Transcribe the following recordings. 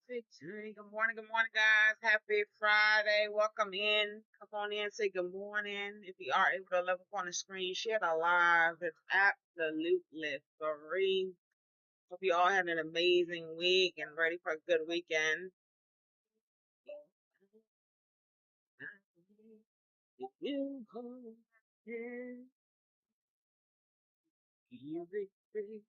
Victory. Good morning, guys. Happy Friday. Welcome in. Come on in, say good morning. If you are able to look up on the screen, share the live. It's absolutely free. Hope you all had an amazing week and ready for a good weekend. If you hold it, you victory.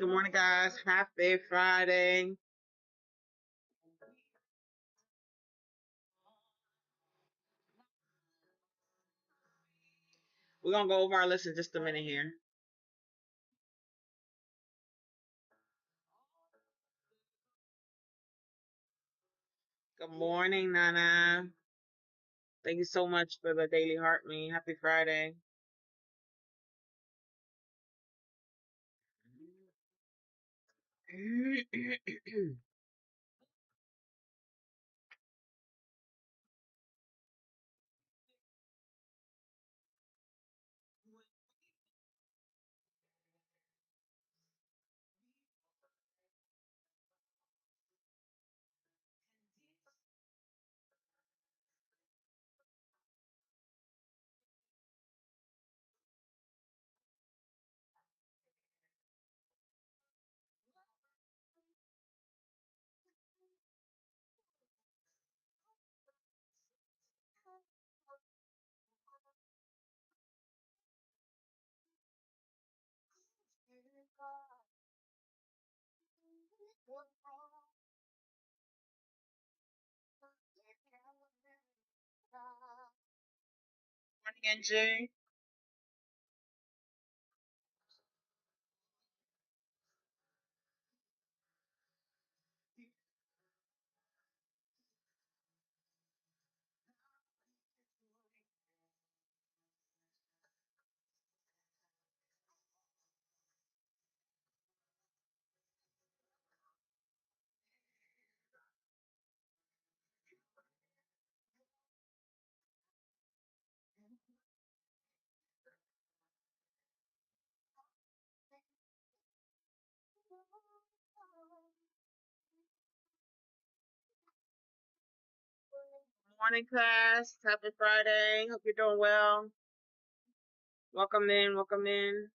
Good morning, guys. Happy Friday. We're gonna go over our list in just a minute here. Good morning, Nana. Thank you so much for the daily heart me. Happy Friday. Morning, NJ. Morning, class. Happy Friday. Hope you're doing well. Welcome in. Welcome in.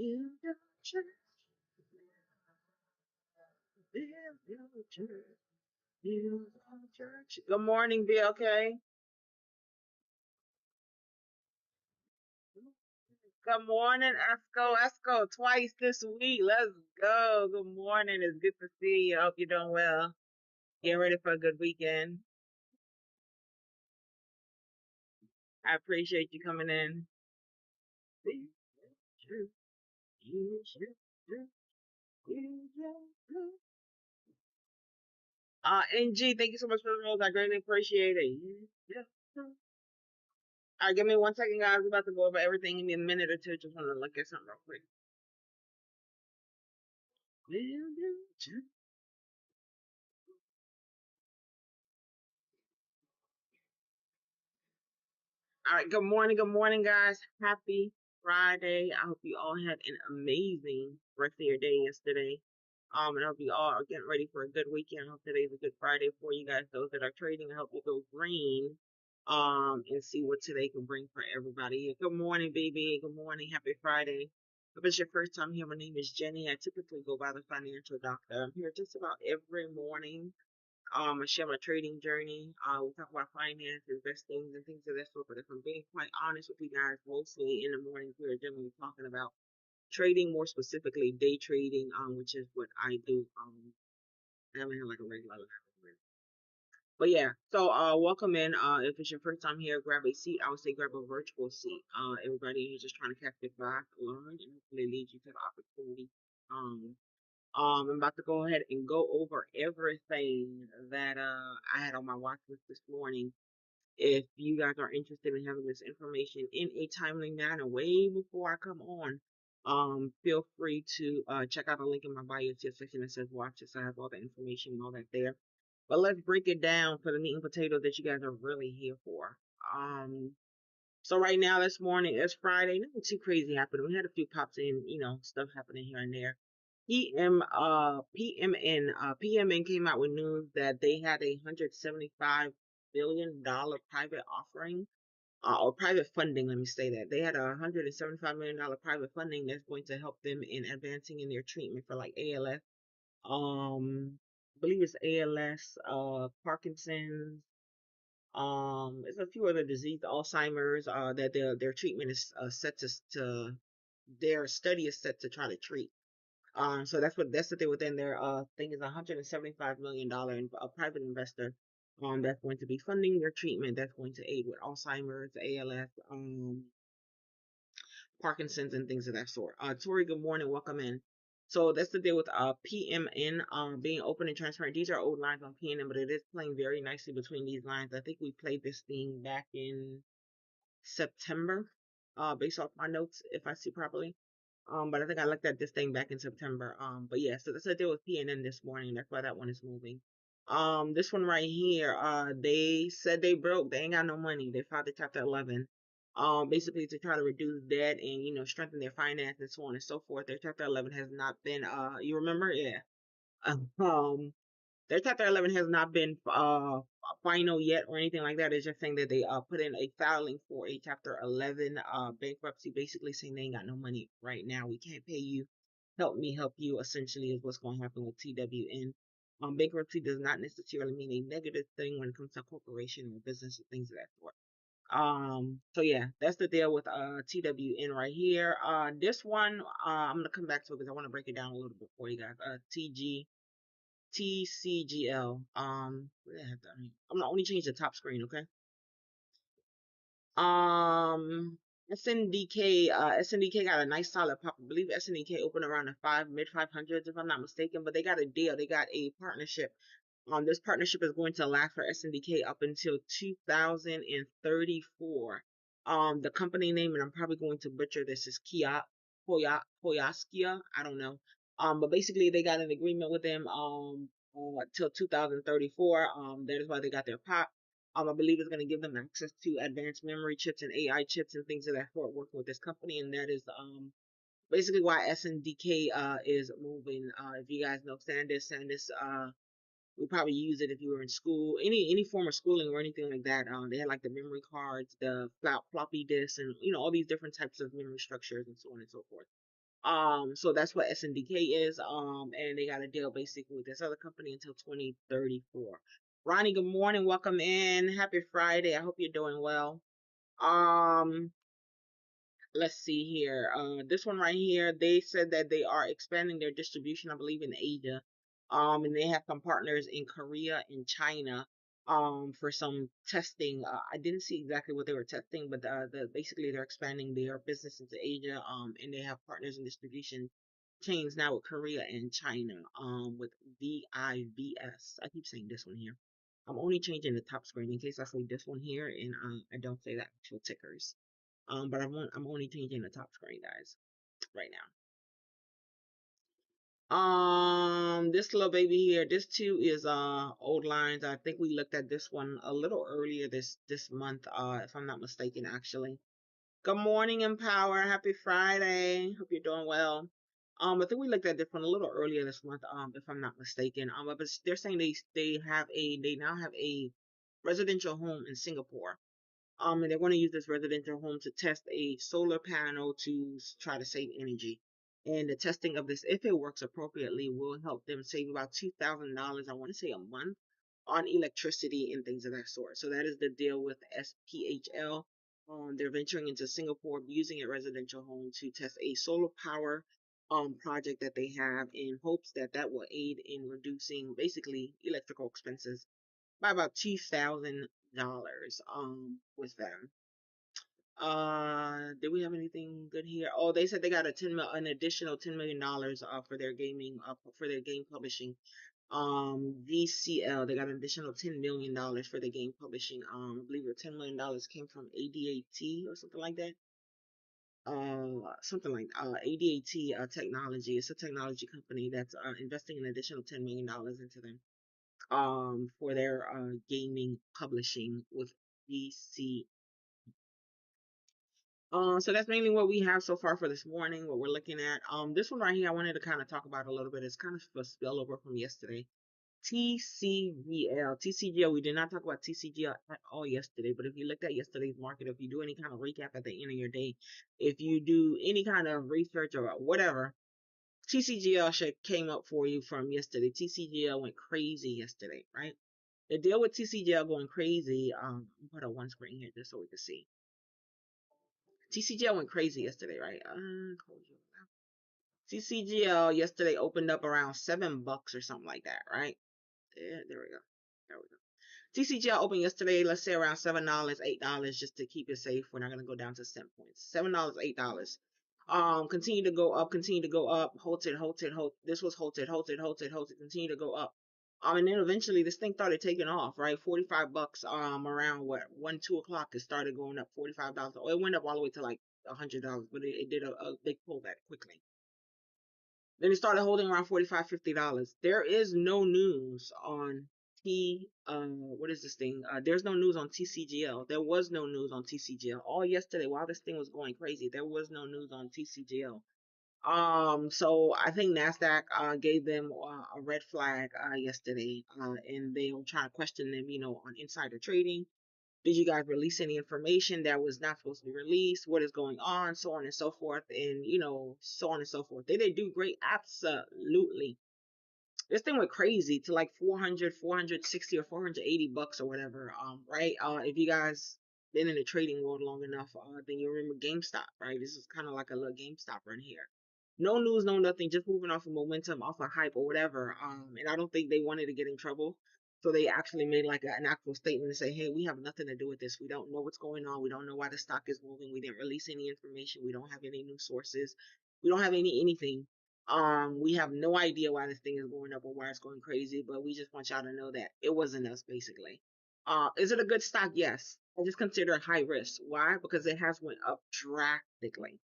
Build your church, build your church, build your church. Good morning, BLK. Good morning, Esco. Esco, twice this week. Let's go. Good morning. It's good to see you. I hope you're doing well. Get ready for a good weekend. I appreciate you coming in. NG, thank you so much for the rose. I greatly appreciate it. All right, give me 1 second, guys. We're about to go over everything. Give me a minute or two. Just want to look at something real quick. All right, good morning, guys. Happy Friday. I hope you all had an amazing rest of your day yesterday. And I hope you all are getting ready for a good weekend. I hope today's a good Friday for you guys. Those that are trading, I hope you go green. And see what today can bring for everybody. Good morning, baby. Good morning. Happy Friday. If it's your first time here, my name is Jenny. I typically go by the Financial Doctor. I'm here just about every morning. I share my trading journey. We talk about finance, investing, and things of that sort. But if I'm being quite honest with you guys, mostly in the mornings we are generally talking about trading, more specifically day trading, which is what I do. I don't have like a regular life. But yeah, so welcome in. If it's your first time here, grab a seat. I would say grab a virtual seat. Everybody who's just trying to catch the vibe, learn, and hopefully lead you to the opportunity. I'm about to go ahead and go over everything that I had on my watch list this morning. If you guys are interested in having this information in a timely manner, way before I come on, feel free to check out the link in my bio section that says watch this. I have all the information and all that there. But let's break it down for the meat and potatoes that you guys are really here for. So right now, this morning, it's Friday. Nothing too crazy happened. We had a few pops in, stuff happening here and there. PMN came out with news that they had a $175 billion private offering, or private funding. Let me say that they had a $175 million private funding that's going to help them in advancing in their treatment for like ALS. I believe it's ALS, Parkinson's. There's a few other diseases, Alzheimer's, that their treatment is set to their study is set to try to treat. So that's what they within their thing is $175 million a private investor that's going to be funding their treatment that's going to aid with Alzheimer's, ALS, Parkinson's, and things of that sort. Tori, good morning, welcome in. So that's the deal with PMN being open and transparent. These are old lines on PNN, but it is playing very nicely between these lines. I think we played this thing back in September, based off my notes, if I see properly. But I think I looked at this thing back in September. But yeah, so that's a deal with PNN this morning. That's why that one is moving. This one right here, they said they broke. They ain't got no money. They filed the Chapter 11. Basically to try to reduce debt and strengthen their finance and so on and so forth. Their Chapter 11 has not been. You remember? Yeah. Um, their Chapter 11 has not been final yet or anything like that. It's just saying that they put in a filing for a Chapter 11 bankruptcy, basically saying they ain't got no money right now. We can't pay you. Help me help you, essentially, is what's going to happen with TWN. Bankruptcy does not necessarily mean a negative thing when it comes to corporation or business and things of that sort. So yeah, that's the deal with TWN right here. This one, I'm gonna come back to it because I want to break it down a little bit for you guys. TCGL. What the heck that mean? I'm gonna only change the top screen, okay? SNDK, SNDK got a nice solid pop. I believe SNDK opened around the mid 500s, if I'm not mistaken, but they got a deal. They got a partnership. This partnership is going to last for SNDK up until 2034. The company name, and I'm probably going to butcher this, is Poyaskia. I don't know. But basically they got an agreement with them till 2034. That is why they got their pop. I believe it's going to give them access to advanced memory chips and AI chips and things of that sort working with this company, and that is basically why SNDK is moving. If you guys know SanDisk, we probably use it if you were in school, any form of schooling or anything like that. They had like the memory cards, the floppy disks, and all these different types of memory structures and so on and so forth. So that's what SNDK is. And they got a deal basically with this other company until 2034. Ronnie, good morning. Welcome in. Happy Friday. I hope you're doing well. Um, let's see here. This one right here, they said that they are expanding their distribution, I believe, in Asia. And they have some partners in Korea and China. For some testing. I didn't see exactly what they were testing, but basically they're expanding their business into Asia. And they have partners in distribution chains now with Korea and China. With VIVS. I keep saying this one here. I'm only changing the top screen in case I say this one here and I don't say the actual tickers. But I'm only changing the top screen, guys, right now. This little baby here, this too is old lines. I think we looked at this one a little earlier this month, if I'm not mistaken, actually. Good morning, Empower. Happy Friday. Hope you're doing well. I think we looked at this one a little earlier this month, if I'm not mistaken. But they're saying they now have a residential home in Singapore. And they're going to use this residential home to test a solar panel to try to save energy. And the testing of this, if it works appropriately, will help them save about $2,000, I want to say a month, on electricity and things of that sort. So that is the deal with SPHL. They're venturing into Singapore using a residential home to test a solar power project that they have in hopes that that will aid in reducing basically electrical expenses by about $2,000 with them. Did we have anything good here? Oh, they said they got an additional $10 million for their gaming for their game publishing. VCL, they got an additional $10 million for their game publishing. I believe the $10 million came from ADAT or something like that. Something like ADAT technology. It's a technology company that's investing an additional $10 million into them for their gaming publishing with VC. So that's mainly what we have so far for this morning, what we're looking at. This one right here, I wanted to kind of talk about a little bit. It's kind of a spillover from yesterday. TCGL. We did not talk about TCGL at all yesterday, but if you looked at yesterday's market, if you do any kind of recap at the end of your day, if you do any kind of research or whatever, TCGL came up for you from yesterday. TCGL went crazy yesterday, right? The deal with TCGL going crazy, put up one screen here just so we can see. TCGL went crazy yesterday, right? TCGL yesterday opened up around $7 or something like that, right? Yeah, there we go. There we go. TCGL opened yesterday, let's say around $7, $8, just to keep it safe. We're not gonna go down to cent points. $7, $8. Continue to go up, continue to go up, hold it, hold it, hold. This was hold it, hold it, hold it, hold it, continue to go up. And then eventually this thing started taking off, right? $45, around what, 1, 2 o'clock, it started going up $45. Oh, it went up all the way to like $100, but it did a big pullback quickly. Then it started holding around $45, $50. There is no news on what is this thing? There's no news on TCGL. There was no news on TCGL. All yesterday, while this thing was going crazy, there was no news on TCGL. So I think NASDAQ gave them a red flag yesterday, and they were trying to question them, on insider trading. Did you guys release any information that was not supposed to be released? What is going on? So on and so forth, and so on and so forth. They did do great, absolutely. This thing went crazy to like 400, 460 or $480 or whatever. Right? If you guys been in the trading world long enough, then you remember GameStop, right? This is kind of like a little GameStop run here. No news, no nothing, just moving off of momentum, off of hype or whatever. And I don't think they wanted to get in trouble. So they actually made like an actual statement to say, hey, we have nothing to do with this. We don't know what's going on. We don't know why the stock is moving. We didn't release any information. We don't have any new sources. We don't have anything. We have no idea why this thing is going up or why it's going crazy, but we just want y'all to know that it wasn't us, basically. Is it a good stock? Yes. I just consider it high risk. Why? Because it has went up drastically.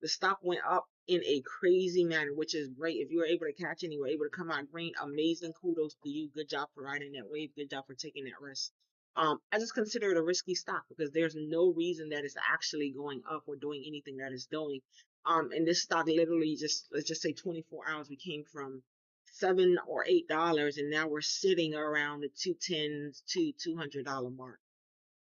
The stock went up in a crazy manner, which is great. If you were able to catch it and you were able to come out green, amazing. Kudos to you. Good job for riding that wave. Good job for taking that risk. I just consider it a risky stock because there's no reason that it's actually going up or doing anything that it's doing. And this stock literally just, let's just say 24 hours, we came from $7 or $8, and now we're sitting around the $210 to $200 mark.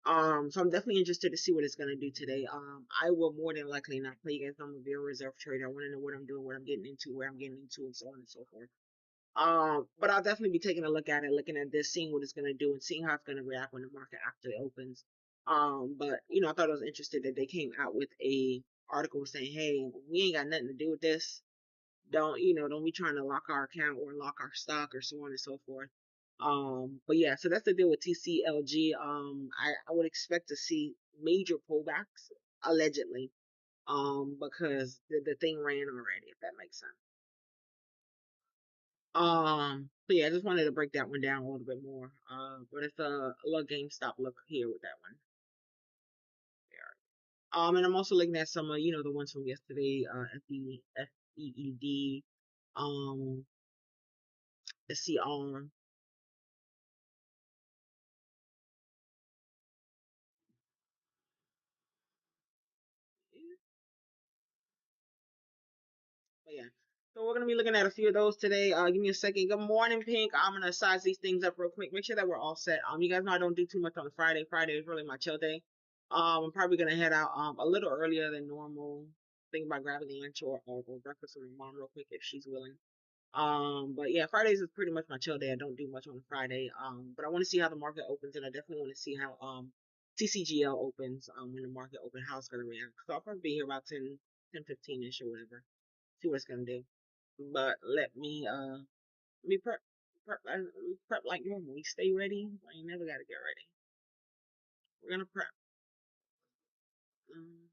So I'm definitely interested to see what it's gonna do today. I will more than likely not play. You guys know I'm a very reserved trader. I want to know what I'm doing, what I'm getting into, where I'm getting into, and so on and so forth. But I'll definitely be taking a look at it, looking at this, seeing what it's gonna do, and seeing how it's gonna react when the market actually opens. But I thought I was interested that they came out with a article saying, "Hey, we ain't got nothing to do with this. Don't be trying to lock our account or lock our stock or so on and so forth." But yeah, so that's the deal with TCLG. I would expect to see major pullbacks allegedly. Because the thing ran already, if that makes sense. But yeah, I just wanted to break that one down a little bit more. But it's a little GameStop look here with that one. There. And I'm also looking at some, the ones from yesterday. FEED, um, SCR. But yeah. So we're gonna be looking at a few of those today. Give me a second. Good morning, Pink. I'm gonna size these things up real quick. Make sure that we're all set. You guys know I don't do too much on Friday. Friday is really my chill day. I'm probably gonna head out a little earlier than normal. Think about grabbing lunch or breakfast with my mom real quick if she's willing. But yeah, Fridays is pretty much my chill day. I don't do much on Friday. But I want to see how the market opens, and I definitely want to see how TCGL opens when the market opens, how it's gonna react. So I'll probably be here about 10:15 ish or whatever. See what it's gonna do. But let me prep like normal. We stay ready. I ain't never gotta get ready. We're gonna prep. Um,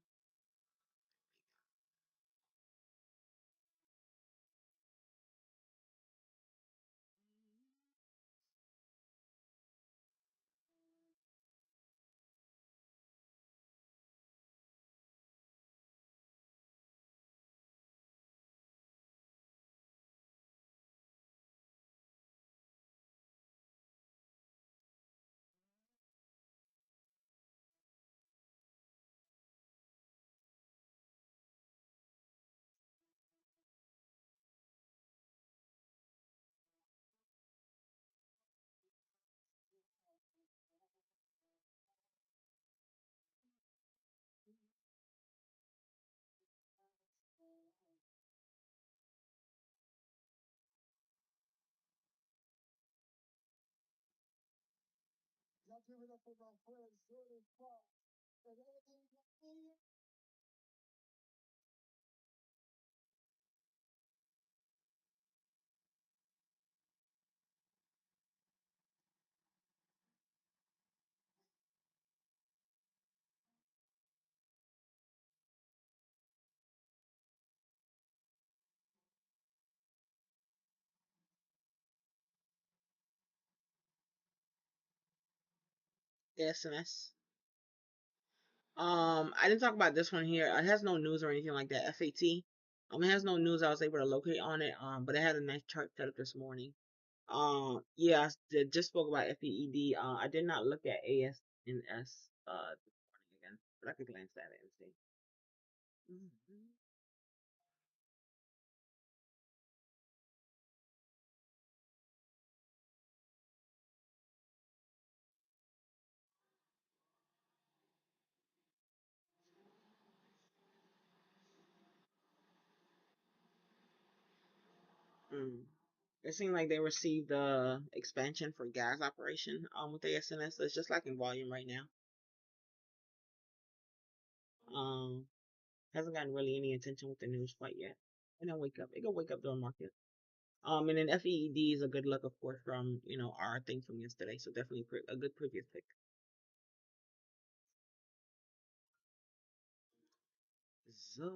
SMS. I didn't talk about this one here. It has no news or anything like that. FAT. It has no news I was able to locate on it. But it had a nice chart set up this morning. Yeah, just spoke about FEED. I did not look at ASNS this morning again, but I could glance at it and see. Mhm. Mm. It seemed like they received expansion for gas operation with ASNS. So it's just like in volume right now. Um, hasn't gotten really any attention with the news quite yet. And then wake up. It could wake up during market. And then FEED is a good look, of course, from our thing from yesterday. So definitely a good previous pick. So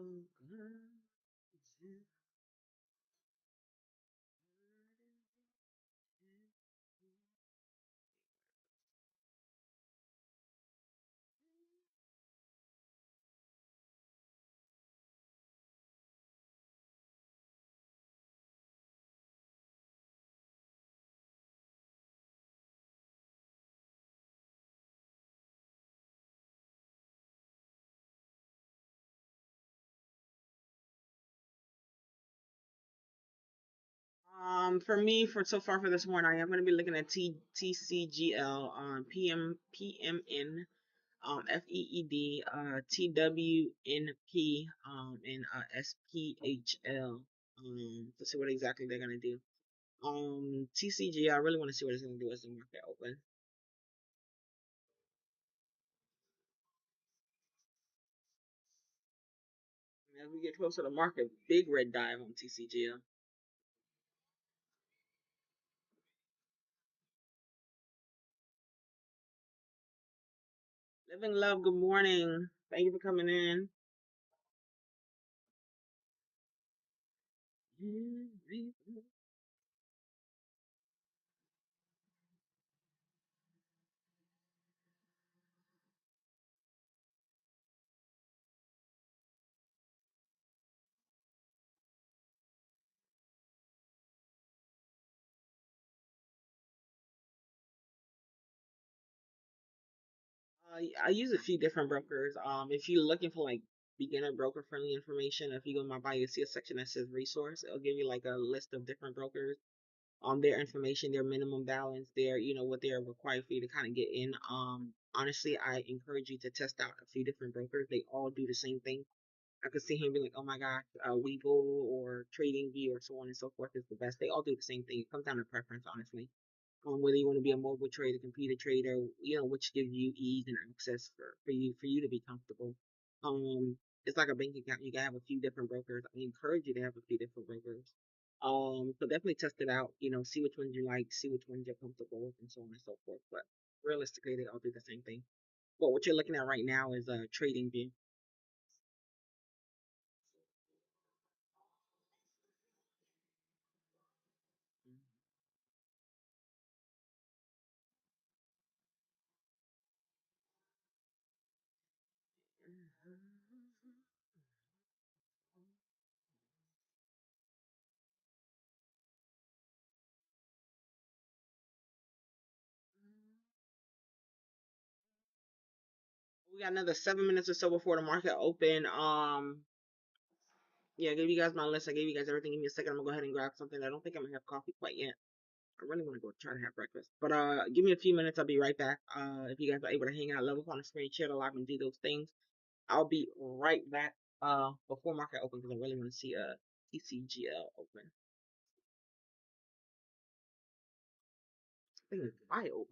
for me, for so far for this morning, I am going to be looking at TCGL on PMN. FEED, TWNP, and SPHL. To see what exactly they're gonna do. TCG, I really want to see what it's gonna do as the market open. As we get closer to market, big red dive on TCG. Living Love, good morning. Thank you for coming in. I use a few different brokers. If you're looking for like beginner broker friendly information, if you go to my bio, you see a section that says resource. It'll give you like a list of different brokers, their information, their minimum balance, their what they're required for you to kind of get in. Honestly, I encourage you to test out a few different brokers. They all do the same thing. I could see him be like, oh my gosh, Webull or TradingView or so on and so forth is the best. They all do the same thing. It comes down to preference, honestly. Whether you want to be a mobile trader, computer trader, which gives you ease and access for you to be comfortable. It's like a bank account. You can have a few different brokers. I encourage you to have a few different brokers. So definitely test it out. See which ones you like, see which ones you're comfortable with, and so on and so forth. But realistically, they all do the same thing. But what you're looking at right now is a trading view. We got another 7 minutes or so before the market open. Yeah, I gave you guys my list. I gave you guys everything. Give me a second. I'm gonna go ahead and grab something. I don't think I'm gonna have coffee quite yet. I really want to go try to have breakfast. But give me a few minutes. I'll be right back. If you guys are able to hang out, level up on the screen, share the live, and do those things, I'll be right back. Before market open because I really want to see TCGL open. I think it's wild.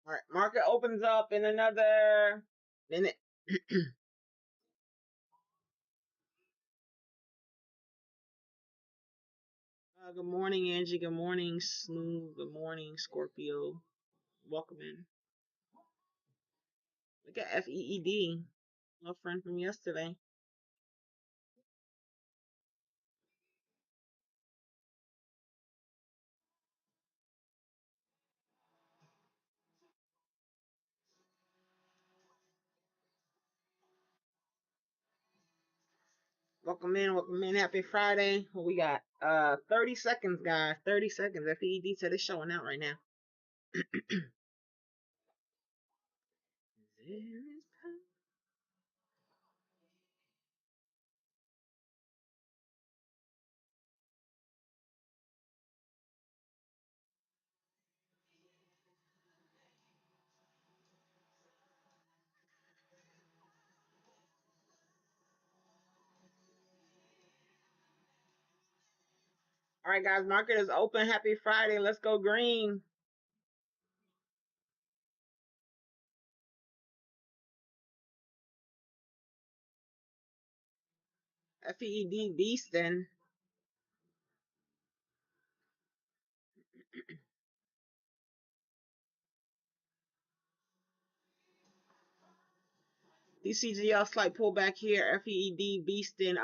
All right, market opens up in another minute. Good morning, Angie. Good morning, Smooth. Good morning, Scorpio. Welcome in. Look at FEED, my friend from yesterday. Welcome in, welcome in. Happy Friday. What we got? 30 seconds, guys. 30 seconds. FEED said it's showing out right now. All right, guys. Market is open. Happy Friday. Let's go green. FEED beastin'. DCGL slight pullback here. FEED beastin'.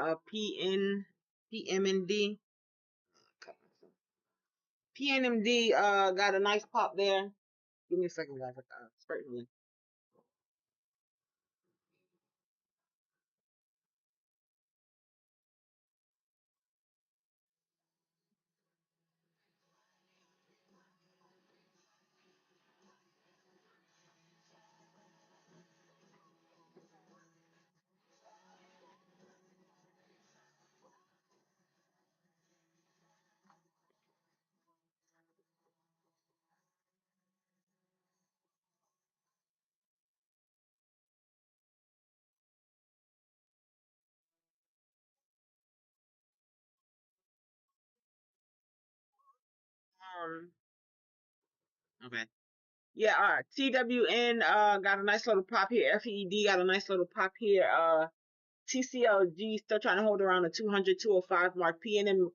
PMND. PNMD got a nice pop there. Give me a second, guys. Certainly. Okay. Yeah, TWN got a nice little pop here. FED got a nice little pop here. TCLG still trying to hold around the 200, 205 mark. PMN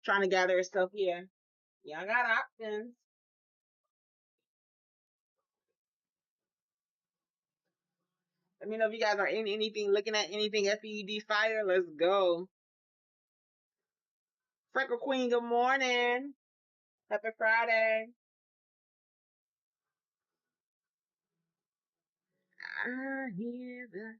trying to gather itself here. Yeah, I got options. Let me know if you guys are in anything, looking at anything FED fire. Let's go. Freckle Queen, good morning. Happy Friday. I hear the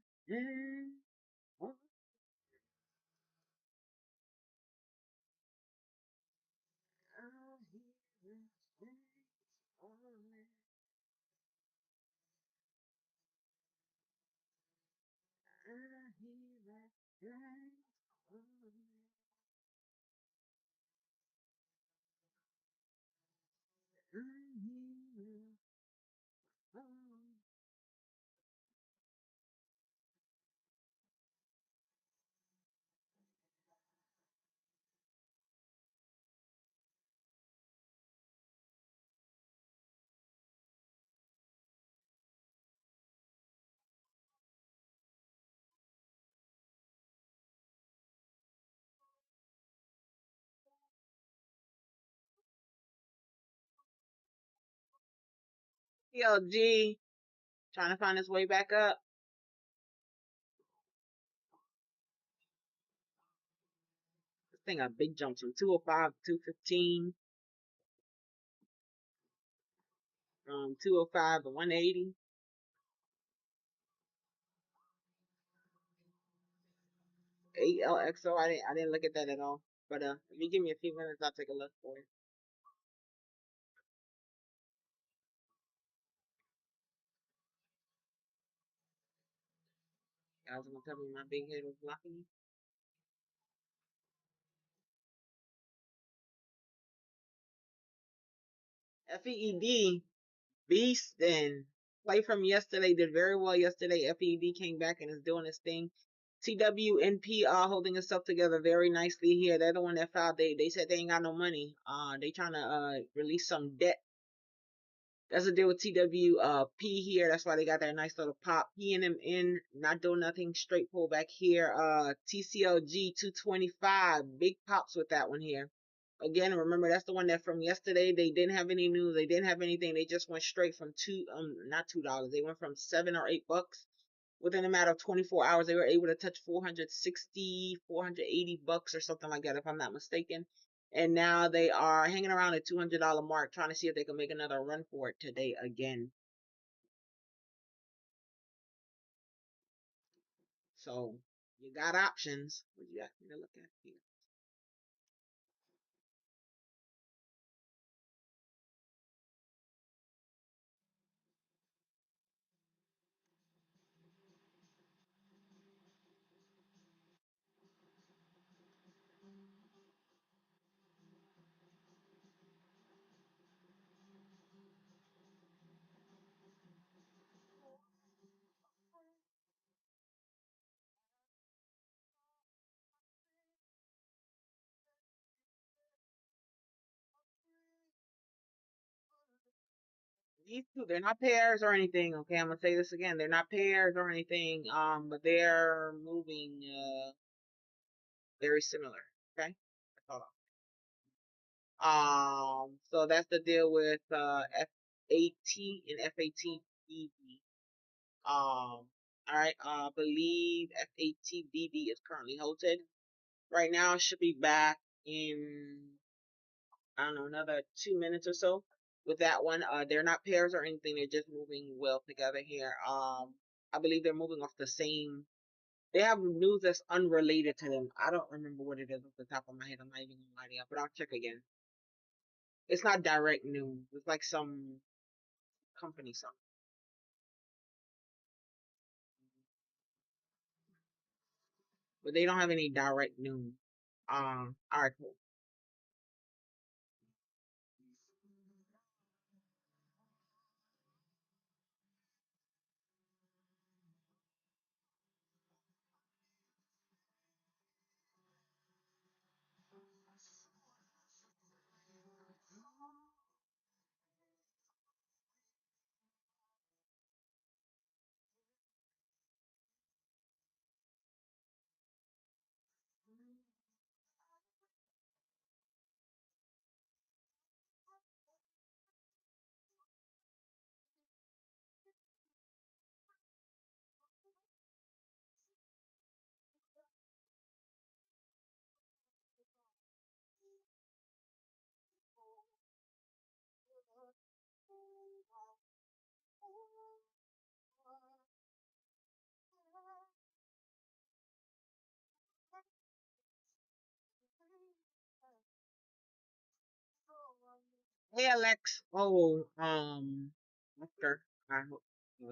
TLG trying to find its way back up. This thing a big jump from 205 to 215. From 205 to 180. ALXO. I didn't look at that at all. But if you give me a few minutes, I'll take a look for it. Guys, I'm gonna tell me my big head was blocking me. FEED beast then play from yesterday did very well yesterday. FED came back and is doing its thing. TWNP holding itself together very nicely here. They're the one that filed. They said they ain't got no money. They trying to release some debt That's a deal with TWP here. That's why they got that nice little pop. PNMN not doing nothing. Straight pull back here. TCLG 225. Big pops with that one here. Again, remember that's the one that from yesterday they didn't have any news. They didn't have anything. They just went straight from not $2. They went from $7 or $8 within a matter of 24 hours. They were able to touch 460, 480 bucks or something like that, if I'm not mistaken. And now they are hanging around the $200 mark, trying to see if they can make another run for it today again. So you got options. What you got me to look at here? These two, they're not pairs or anything. Okay, I'm gonna say this again. They're not pairs or anything. But they're moving very similar. Okay, that's all. So that's the deal with FAT and FATBB. All right. I believe FATBB is currently halted right now. It should be back in, I don't know, another 2 minutes or so. With that one, they're not pairs or anything. They're just moving well together here. I believe they're moving off the same. They have news that's unrelated to them. I don't remember what it is off the top of my head. I'm not even gonna lie to you, but I'll check again. It's not direct news. It's like some company something, but they don't have any direct news. All right, cool. ALXO, Oscar, I hope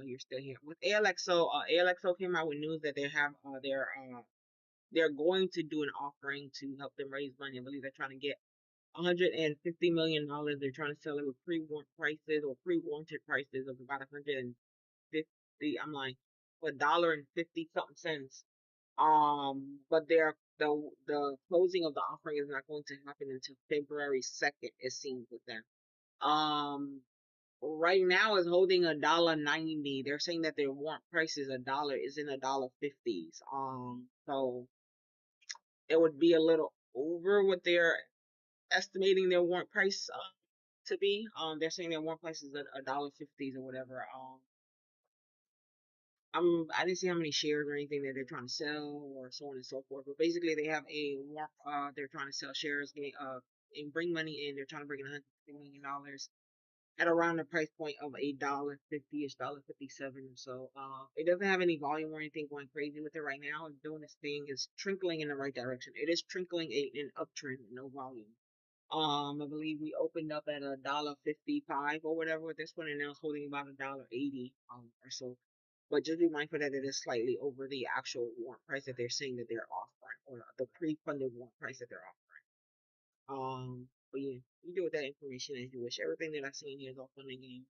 you're still here. With ALXO, ALXO came out with news that they have they're going to do an offering to help them raise money. I believe they're trying to get $150 million. They're trying to sell it with pre-warrant prices or pre-warranted prices of about 150. I'm like, for $1.50 something cents. But the closing of the offering is not going to happen until February 2nd. It seems with them. Um, right now is holding $1.90. They're saying that their warrant price is $1 is in $1.50s. So it would be a little over what they're estimating their warrant price to be. They're saying their warrant price is $1.50s or whatever. I didn't see how many shares or anything that they're trying to sell or so on and so forth. But basically, they have a warrant. They're trying to sell shares, and bring money in. They're trying to bring in $150 million at around the price point of $1.50ish, $1.57 or so. It doesn't have any volume or anything going crazy with it right now. It's doing its thing. It's trickling in the right direction. It is trickling an uptrend, no volume. I believe we opened up at $1.55 or whatever with this one, and now it's holding about $1.80 or so. But just be mindful that it is slightly over the actual warrant price that they're saying that they're offering, or the pre-funded warrant price that they're offering. But yeah, you do with that information as you wish. Everything that I've seen here is all fun and games.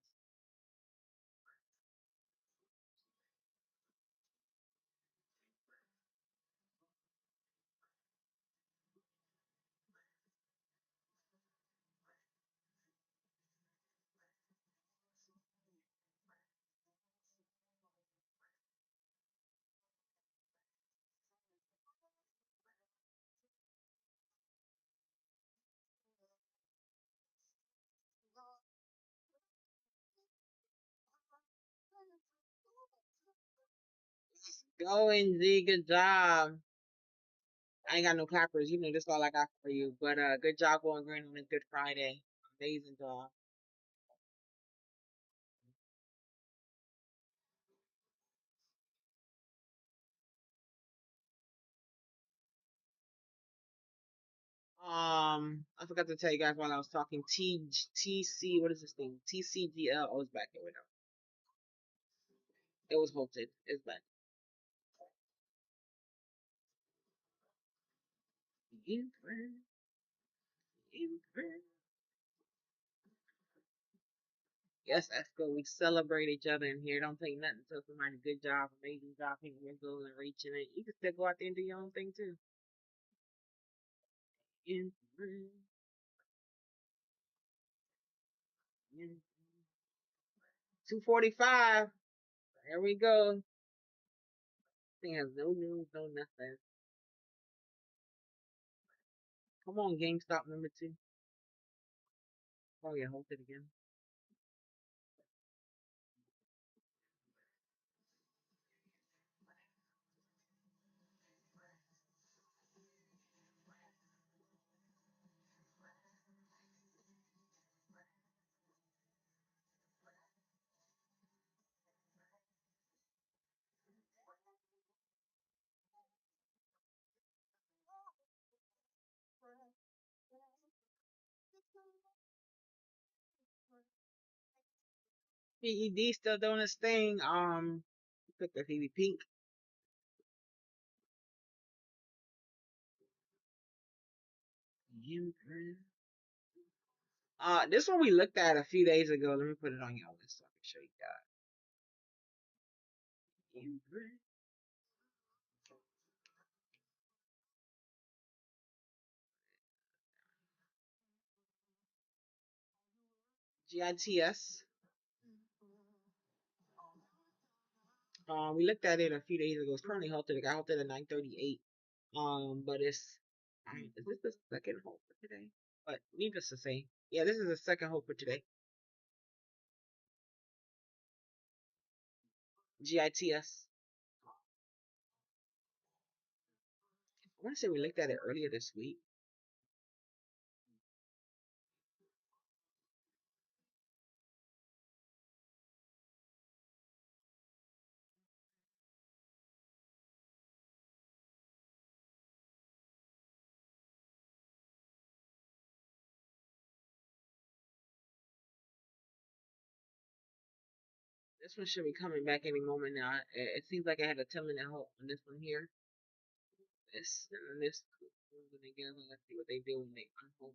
Going Z, good job. I ain't got no clappers. You know, this all I got for you. But good job going green on a Good Friday. Amazing job. I forgot to tell you guys while I was talking. TC, what is this thing? TCGL. Oh, it's back here. Wait, no. It was halted. It's back. In friend, in friend. Yes, that's good. We celebrate each other in here. Don't take nothing until somebody good job, amazing job, hitting your goal and reaching it. You can still go out there and do your own thing too. In friend, in 245. There we go. Thing has no news, no nothing. Come on, GameStop number two. Oh yeah, hold it again. PED still doing his thing. Pick the Phoebe Pink. This one we looked at a few days ago. Let me put it on your list so I can show you guys. GITS. We looked at it a few days ago. It's currently halted. It got halted at 9:38. But it's is this the second halt for today? But needless to say, yeah, this is the second halt for today. GITS. I want to say we looked at it earlier this week. This one should be coming back any moment now. It seems like I had a 10-minute halt on this one here. This and this moving together. Let's see what they do when they unhold.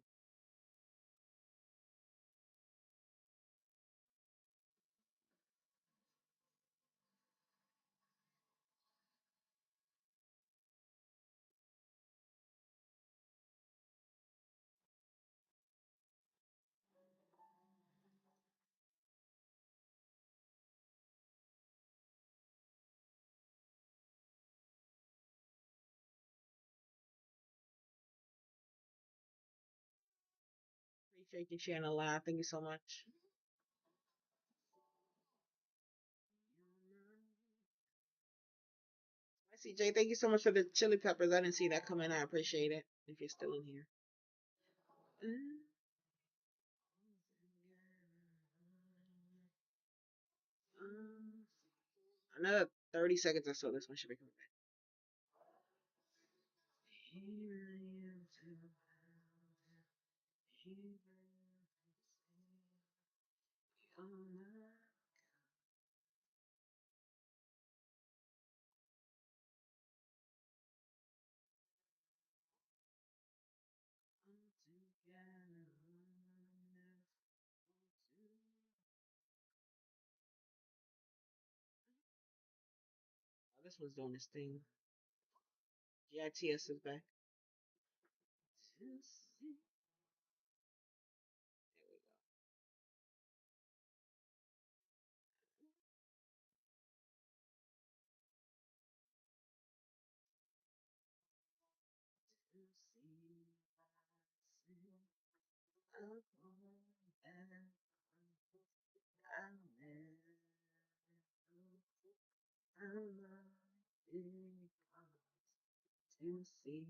Appreciate you sharing a live. Thank you so much. Hi, CJ. Thank you so much for the chili peppers. I didn't see that coming. I appreciate it. If you're still in here. Another 30 seconds or so. This one should be coming back. Oh, this one's doing this thing. GITS is back. There we go. To see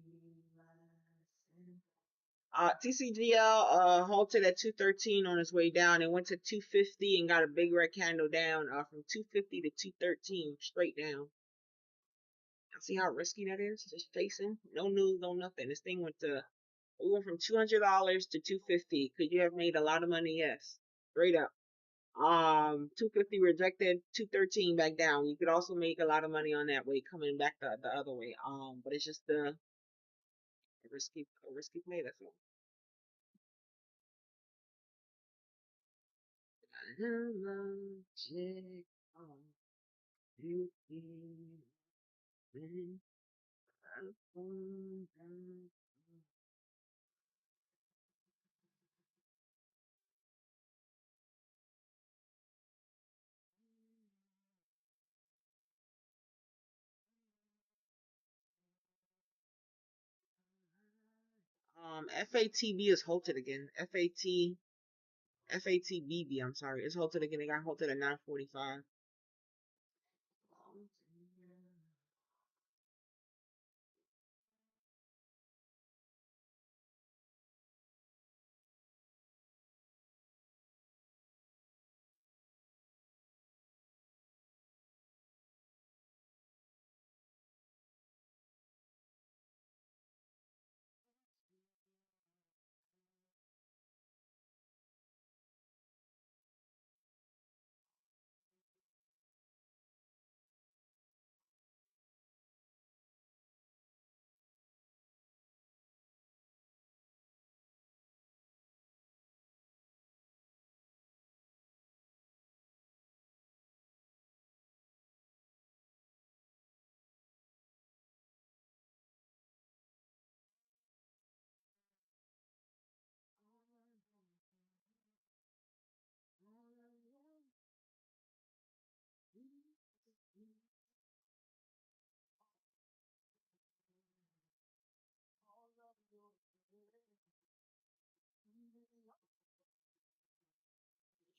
TCGL halted at 213 on its way down. It went to 250 and got a big red candle down from 250 to 213 straight down. See how risky that is? Just chasing, no news, no nothing. This thing we went from $200 to 250. Could you have made a lot of money? Yes, straight up. 250 rejected, 213 back down. You could also make a lot of money on that way coming back the other way. But it's just a risky play. That's all. FATB is halted again. FATBB, I'm sorry, it's halted again. It got halted at 9:45.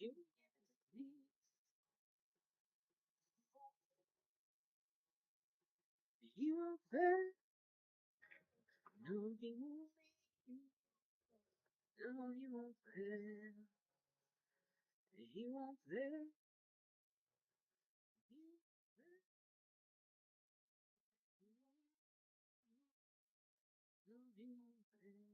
You, you are there. No, you won't leave. No, you won't fail. You won't fail. No, you won't fail.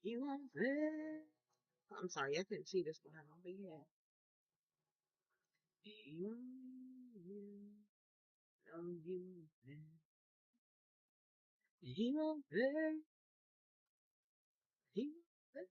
You won't fail. I'm sorry, I couldn't see this one, but yeah. You, no, you won't fail. He won't fail. He won't fail.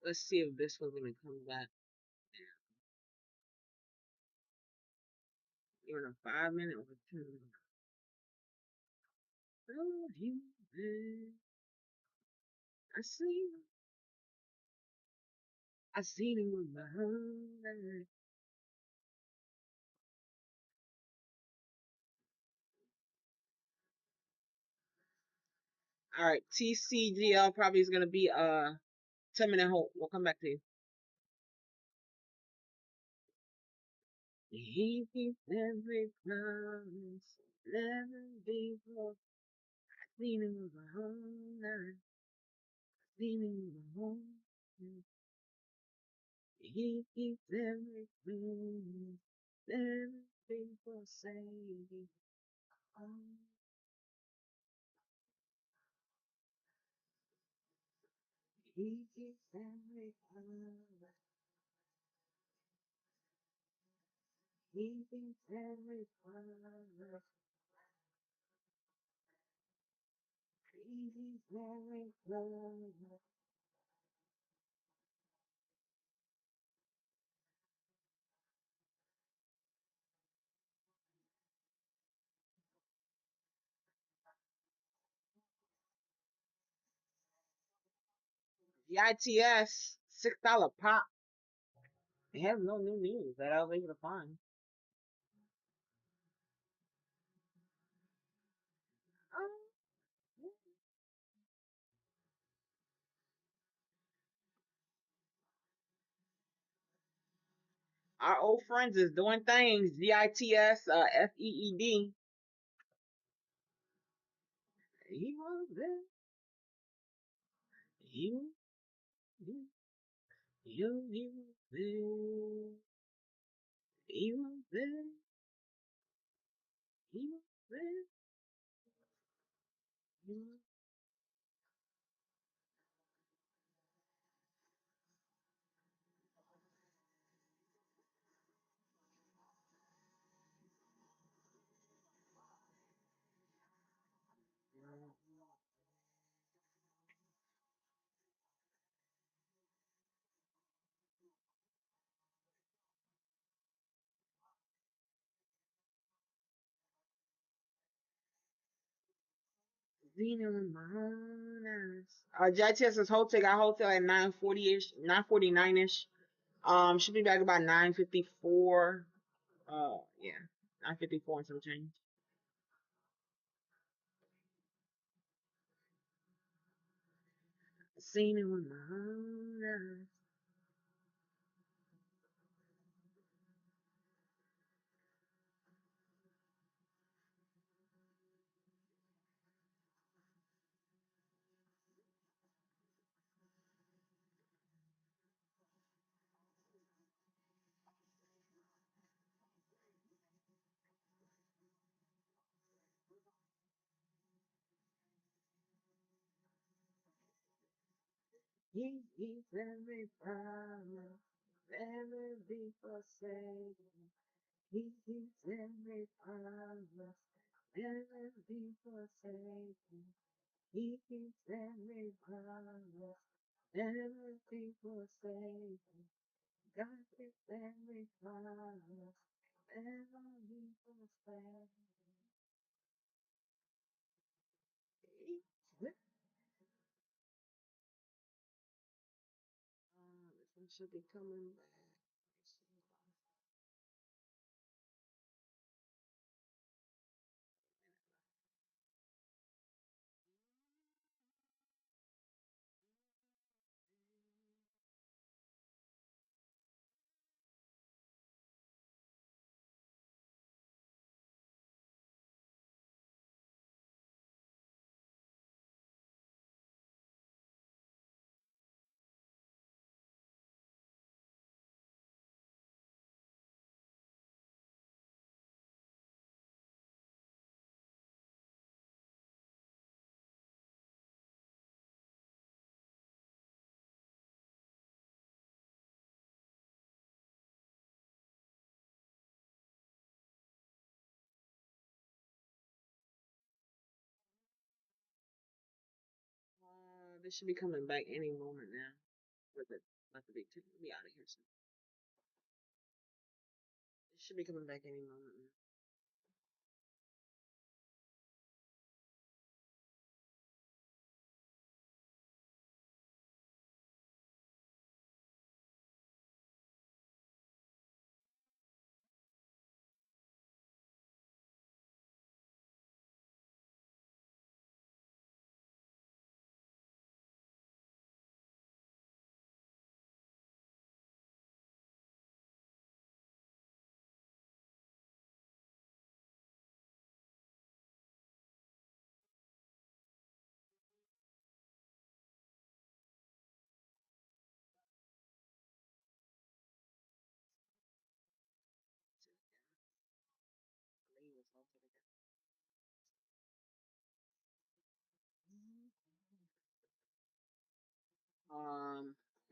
Let's see if this one's gonna come back. You're in a 5 minute or 2 minute. Oh, you fail. I see. I seen him with my heart. All right, TCGL probably is gonna be 10 minute hold. We'll come back to you. He keeps every promise, never before. I seen him with my heart. I seen him with my heart. He keeps every promise, never before saying. He keeps every promise. He keeps every promise. GITS, $6 pop. They have no new news that I was able to find. Um, our old friends is doing things. GITS, FEED. He was there. You, you, you was there. He was there. He was there. He was there. Zena with my own eyes. GITS is hotel. Got hotel at 9:40ish, 9:49ish. Should be back about 9:54. Yeah, 9:54 and some change. Seen it with my own eyes. He eats every promise, never be forsaken. He keeps every promise, never be forsaken. He keeps every promise, never be forsaken. God keeps every promise, never be forsaken. This one should be coming back. This should be coming back any moment now. With it, about to be out of here soon. It should be coming back any moment now.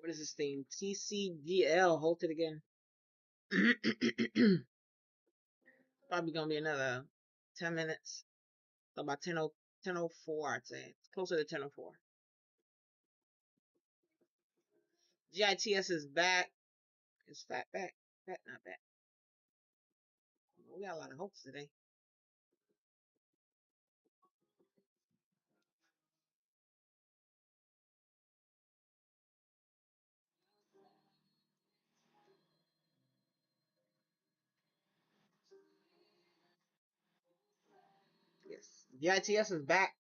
What is this thing? TCGL. Hold it again. Probably gonna be another 10 minutes. So about 10:03. 10:04, I'd say. It's closer to 10:04. GITS is back. Is fat back? Fat not back. We got a lot of hopes today. Yes. GITS is back.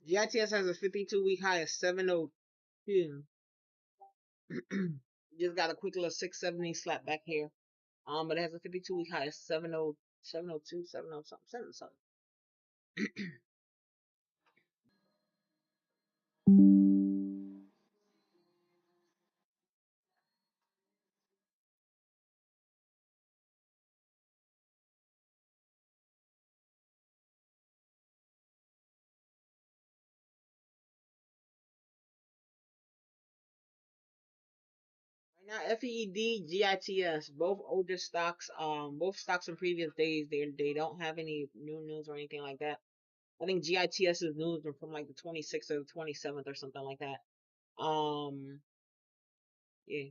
GITS has a 52-week high of 702. Just got a quick little 670 slap back here. But it has a 52-week high of 70, 702, 70 something, 7 something. Right now, FEED, GITS, both older stocks, both stocks from previous days, they don't have any new news or anything like that. I think GITS's news are from like the 26th or the 27th or something like that. Yeah.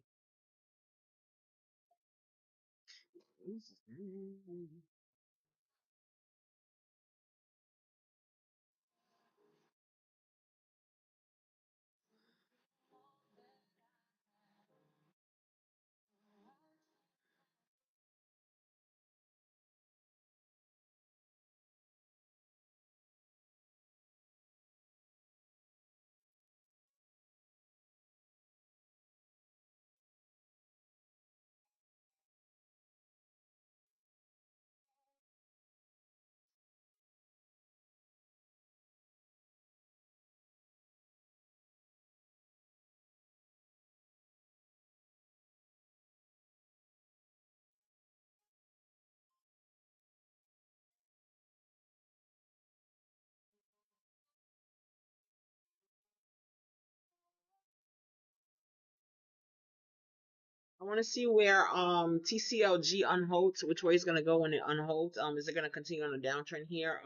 I want to see where TCLG unholds, which way it's gonna go when it unholds. Is it gonna continue on a downtrend here?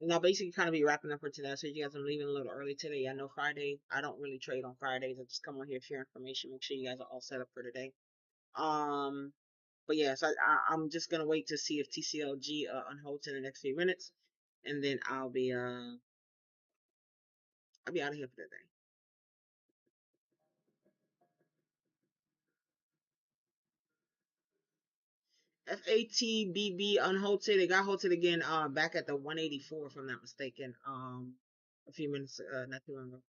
And I'll basically kind of be wrapping up for today. So you guys, I'm leaving a little early today. I know Friday. I don't really trade on Fridays. I just come on here share information. Make sure you guys are all set up for today. But yes, I'm just gonna wait to see if TCLG unholds in the next few minutes, and then I'll be out of here for the day. FATBB unhalted. It got halted again. Back at the 184, if I'm not mistaken. A few minutes, not too long ago.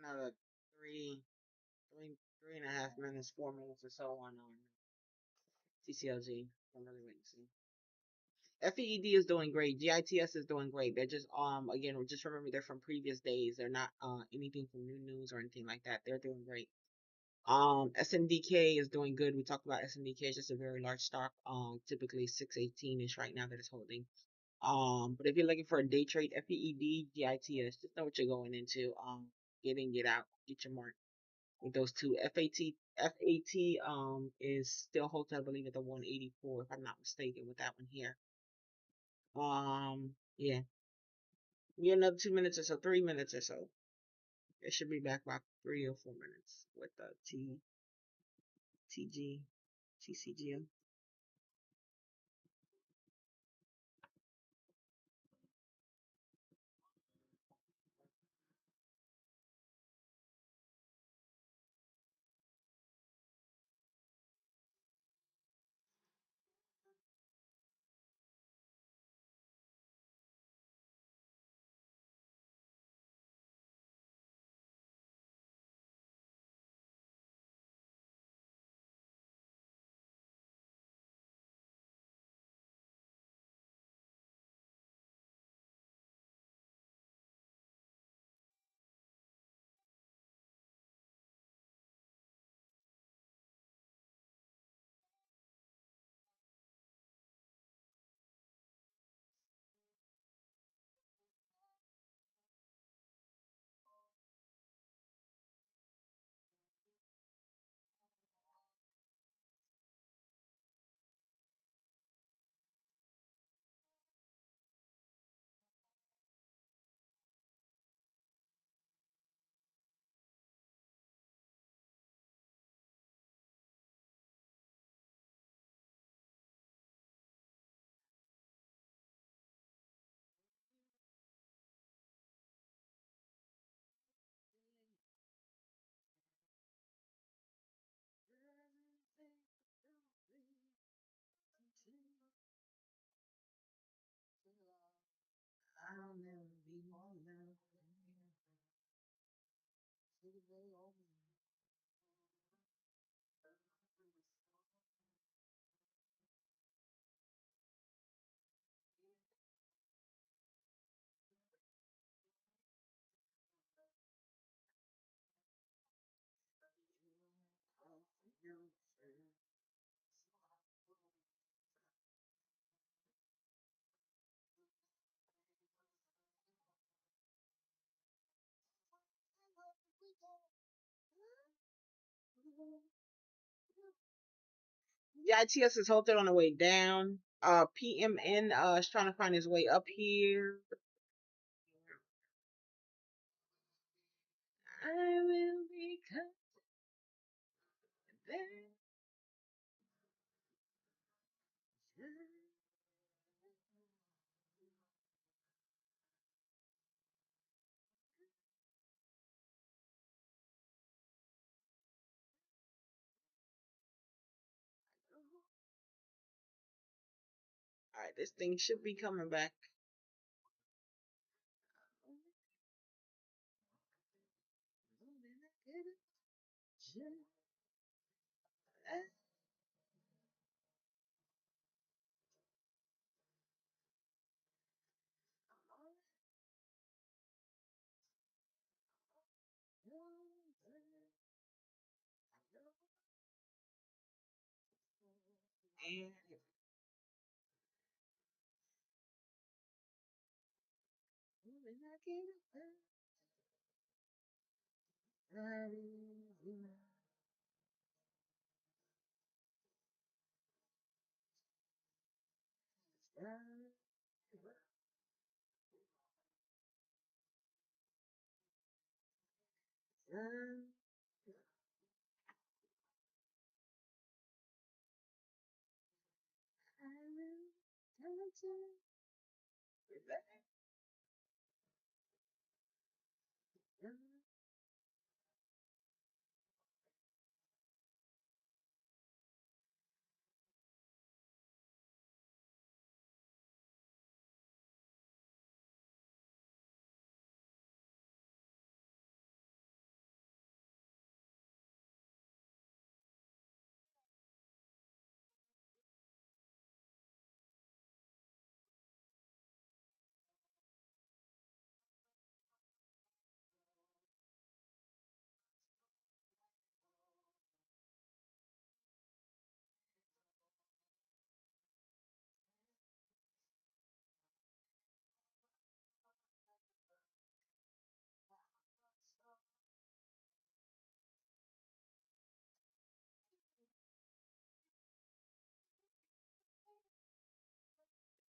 another three and a half minutes, 4 minutes or so on TCLG. I'm really waiting to see. FEED is doing great. GITS is doing great. They're just again just remember they're from previous days. They're not anything from new news or anything like that. They're doing great. SNDK is doing good. We talked about SNDK. It's just a very large stock. Typically 618 ish right now that it's holding. But if you're looking for a day trade, FEED, GITS, just know what you're going into. Get in, get out, get your mark with those two. FAT is still holding, I believe, at the 184, if I'm not mistaken, with that one here. Yeah. Another 2 minutes or so, 3 minutes or so. It should be back about 3 or 4 minutes with the TCG. I'll never be more loved. Yeah, ITS is halted on the way down. PMN is trying to find his way up here. I will be confident. All right, this thing should be coming back. And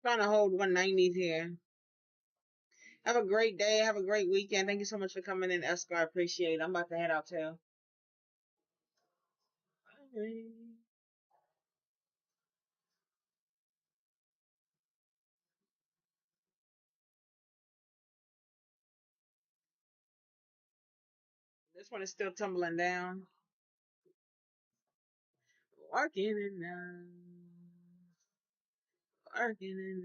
Trying to hold 190s here. Have a great day. Have a great weekend. Thank you so much for coming in, Esco. I appreciate it. I'm about to head out too. This one is still tumbling down. Working in working in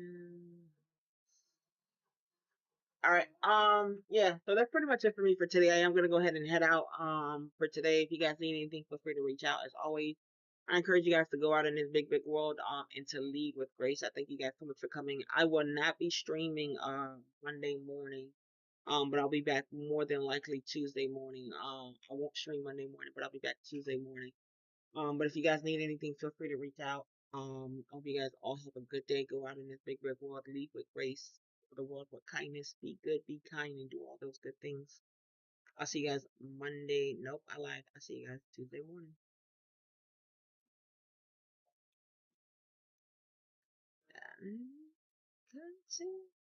All right. Yeah. So that's pretty much it for me for today. I am gonna go ahead and head out. For today. If you guys need anything, feel free to reach out. As always, I encourage you guys to go out in this big, big world. And to lead with grace. I thank you guys so much for coming. I will not be streaming Monday morning. But I'll be back more than likely Tuesday morning. I won't stream Monday morning, but I'll be back Tuesday morning. But if you guys need anything, feel free to reach out. Hope you guys all have a good day. Go out in this big red world, lead with grace, for the world with kindness. Be good, be kind, and do all those good things. I'll see you guys Monday. Nope, I lied. I'll see you guys Tuesday morning. And continue.